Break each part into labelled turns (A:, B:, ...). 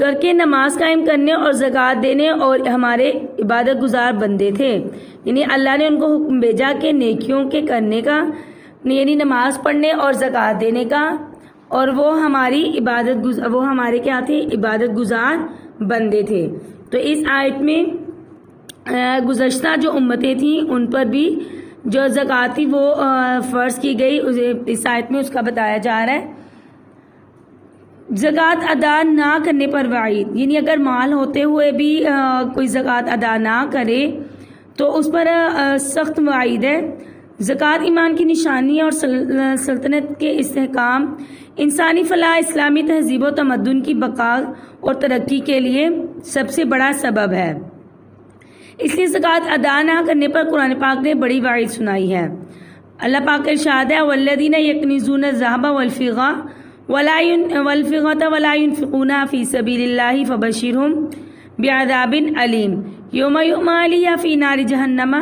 A: کر کے نماز قائم کرنے اور زکوٰۃ دینے اور ہمارے عبادت گزار بندے تھے. یعنی اللہ نے ان کو حکم بھیجا کہ نیکیوں کے کرنے کا، یعنی نماز پڑھنے اور زکوٰۃ دینے کا، اور وہ ہمارے کیا تھے؟ عبادت گزار بندے تھے. تو اس آیت میں گزشتہ جو امتیں تھیں ان پر بھی جو زکوٰۃ تھی وہ فرض کی گئی. اس آیت میں اس کا بتایا جا رہا ہے. زکوٰۃ ادا نہ کرنے پر وعید، یعنی اگر مال ہوتے ہوئے بھی کوئی زکوٰۃ ادا نہ کرے تو اس پر سخت وعید ہے. زکوٰۃ ایمان کی نشانی اور سلطنت کے استحکام، انسانی فلاح، اسلامی تہذیب و تمدن کی بقا اور ترقی کے لیے سب سے بڑا سبب ہے. اس لیے زکوٰۃ ادا نہ کرنے پر قرآن پاک نے بڑی وعید سنائی ہے. اللہ پاک کا ارشاد ہے والذین یکنزون الذھب والفضة ولا ينفقونها في سبيل الله فبشرهم بعذاب أليم یوم یحمى علیہا فی نار جہنم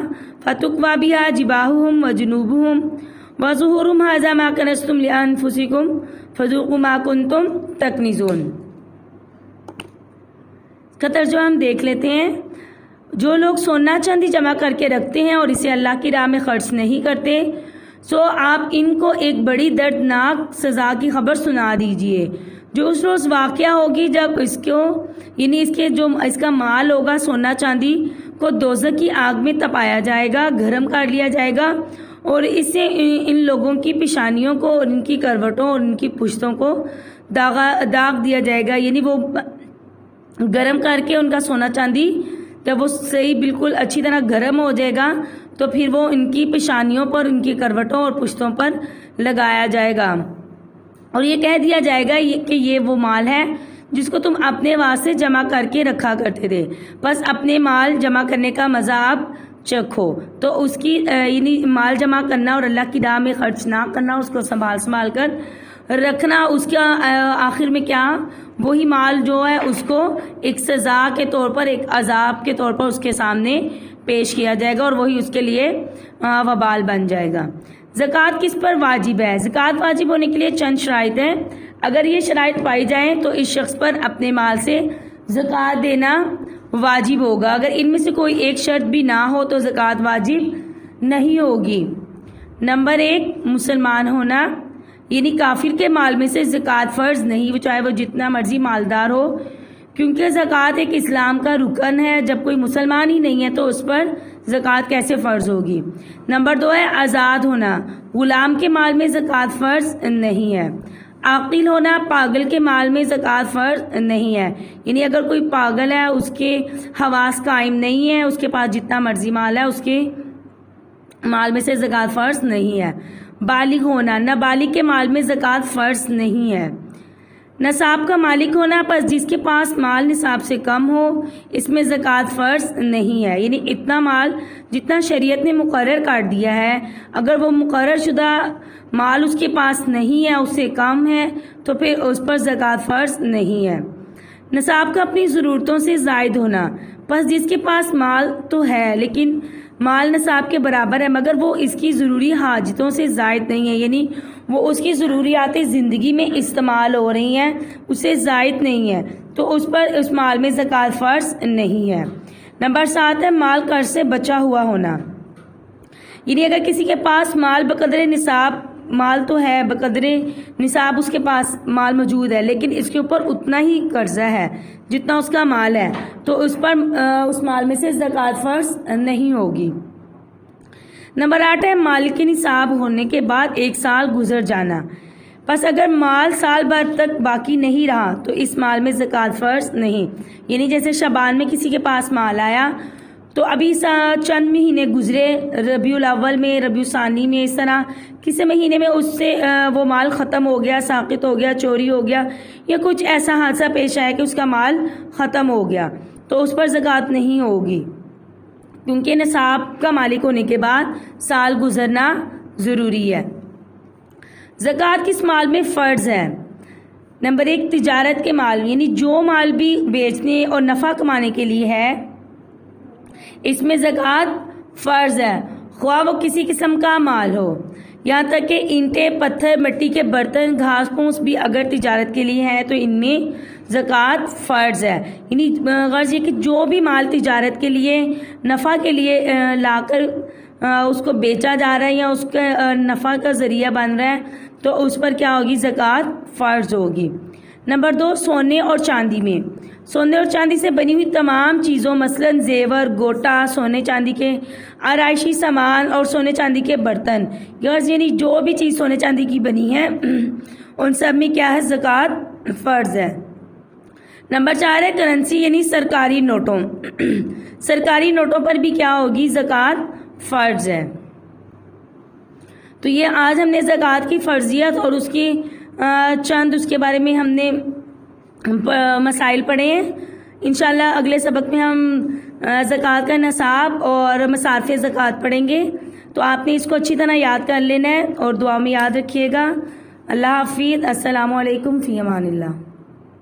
A: فتکوی بها جباہهم وجنوبهم وظہورهم ھذا ما کنزتم لأنفسکم فذوقوا ما کنتم تکنزون. کا ترجمہ ہم دیکھ لیتے ہیں. جو لوگ سونا چاندی جمع کر کے رکھتے ہیں اور اسے اللہ کی راہ میں خرچ نہیں کرتے، سو آپ ان کو ایک بڑی دردناک سزا کی خبر سنا دیجئے جو اس روز واقعہ ہوگی جب اس کا مال ہوگا سونا چاندی کو دوزخ کی آگ میں تپایا جائے گا، گرم کر لیا جائے گا، اور اس سے ان لوگوں کی پیشانیوں کو اور ان کی کروٹوں اور ان کی پشتوں کو داغ دیا جائے گا. یعنی وہ گرم کر کے ان کا سونا چاندی جب وہ صحیح بالکل اچھی طرح گرم ہو جائے گا تو پھر وہ ان کی پیشانیوں پر، ان کی کروٹوں اور پشتوں پر لگایا جائے گا، اور یہ کہہ دیا جائے گا کہ یہ وہ مال ہے جس کو تم اپنے واسطے جمع کر کے رکھا کرتے تھے، بس اپنے مال جمع کرنے کا مزہ آپ چکھو. تو اس کی یعنی مال جمع کرنا اور اللہ کی راہ میں خرچ نہ کرنا، اس کو سنبھال کر رکھنا، اس کا آخر میں کیا وہی مال جو ہے اس کو ایک سزا کے طور پر، ایک عذاب کے طور پر اس کے سامنے پیش کیا جائے گا اور وہی اس کے لیے وبال بن جائے گا. زکوٰۃ کس پر واجب ہے؟ زکوٰۃ واجب ہونے کے لیے چند شرائط ہیں. اگر یہ شرائط پائی جائیں تو اس شخص پر اپنے مال سے زکوٰۃ دینا واجب ہوگا. اگر ان میں سے کوئی ایک شرط بھی نہ ہو تو زکوٰۃ واجب نہیں ہوگی. نمبر 1 مسلمان ہونا، یعنی کافر کے مال میں سے زکوٰۃ فرض نہیں، چاہے وہ جتنا مرضی مالدار ہو، کیونکہ زکوٰۃ ایک اسلام کا رکن ہے. جب کوئی مسلمان ہی نہیں ہے تو اس پر زکوٰۃ کیسے فرض ہوگی؟ نمبر 2 ہے آزاد ہونا، غلام کے مال میں زکوٰۃ فرض نہیں ہے. عاقل ہونا، پاگل کے مال میں زکوٰۃ فرض نہیں ہے. یعنی اگر کوئی پاگل ہے، اس کے حواس قائم نہیں ہے، اس کے پاس جتنا مرضی مال ہے اس کے مال میں سے زکوٰۃ فرض نہیں ہے. بالغ ہونا، نابالغ کے مال میں زکوٰۃ فرض نہیں ہے. نصاب کا مالک ہونا، پس جس کے پاس مال نصاب سے کم ہو اس میں زکوٰۃ فرض نہیں ہے. یعنی اتنا مال جتنا شریعت نے مقرر کر دیا ہے، اگر وہ مقرر شدہ مال اس کے پاس نہیں ہے، اس سے کم ہے، تو پھر اس پر زکوٰۃ فرض نہیں ہے. نصاب کا اپنی ضرورتوں سے زائد ہونا، پس جس کے پاس مال تو ہے لیکن مال نصاب کے برابر ہے مگر وہ اس کی ضروری حاجتوں سے زائد نہیں ہے، یعنی وہ اس کی ضروریات زندگی میں استعمال ہو رہی ہیں، اس سے زائد نہیں ہے، تو اس پر اس مال میں زکوٰۃ فرض نہیں ہے. نمبر 7 ہے مال قرض سے بچا ہوا ہونا. یعنی اگر کسی کے پاس مال بقدر نصاب مال تو ہے، بقدر نصاب اس کے پاس مال موجود ہے، لیکن اس کے اوپر اتنا ہی قرضہ ہے جتنا اس کا مال ہے، تو اس پر اس مال میں سے زکوٰۃ فرض نہیں ہوگی. نمبر 8 ہے مال کے نصاب ہونے کے بعد 1 سال گزر جانا. پس اگر مال سال بھر تک باقی نہیں رہا تو اس مال میں زکوٰۃ فرض نہیں. یعنی جیسے شعبان میں کسی کے پاس مال آیا تو ابھی چند مہینے گزرے، ربیع الاول میں، ربیع الثانی میں، اس طرح کسی مہینے میں اس سے وہ مال ختم ہو گیا، ساقط ہو گیا، چوری ہو گیا، یا کچھ ایسا حادثہ پیش آیا کہ اس کا مال ختم ہو گیا، تو اس پر زکوٰۃ نہیں ہوگی، کیونکہ نصاب کا مالک ہونے کے بعد سال گزرنا ضروری ہے. زکوٰۃ کس مال میں فرض ہے؟ نمبر 1 تجارت کے مال، یعنی جو مال بھی بیچنے اور نفع کمانے کے لیے ہے اس میں زکوٰۃ فرض ہے، خواہ وہ کسی قسم کا مال ہو. یہاں تک کہ اینٹیں، پتھر، مٹی کے برتن، گھاس پھوس بھی اگر تجارت کے لیے ہیں تو ان میں زکوٰۃ فرض ہے، یعنی غرض یہ کہ جو بھی مال تجارت کے لیے نفع کے لیے لا کر اس کو بیچا جا رہا ہے یا اس کے نفع کا ذریعہ بن رہا ہے تو اس پر کیا ہوگی؟ زکوٰۃ فرض ہوگی۔ نمبر 2، سونے اور چاندی میں، سونے اور چاندی سے بنی ہوئی تمام چیزوں مثلاً زیور، گوٹا، سونے چاندی کے آرائشی سامان اور سونے چاندی کے برتن، غرض یعنی جو بھی چیز سونے چاندی کی بنی ہے ان سب میں کیا ہے؟ زکوٰۃ فرض ہے۔ نمبر 4 ہے کرنسی یعنی سرکاری نوٹوں، سرکاری نوٹوں پر بھی کیا ہوگی؟ زکوٰۃ فرض ہے۔ تو یہ آج ہم نے زکوٰۃ کی فرضیت اور اس کی چند اس کے بارے میں ہم نے مسائل پڑھے ہیں۔ انشاءاللہ اگلے سبق میں ہم زکوٰۃ کا نصاب اور مصارف زکوٰۃ پڑھیں گے، تو آپ نے اس کو اچھی طرح یاد کر لینا ہے اور دعا میں یاد رکھیے گا۔ اللہ حافظ، السلام علیکم، فی امان اللہ۔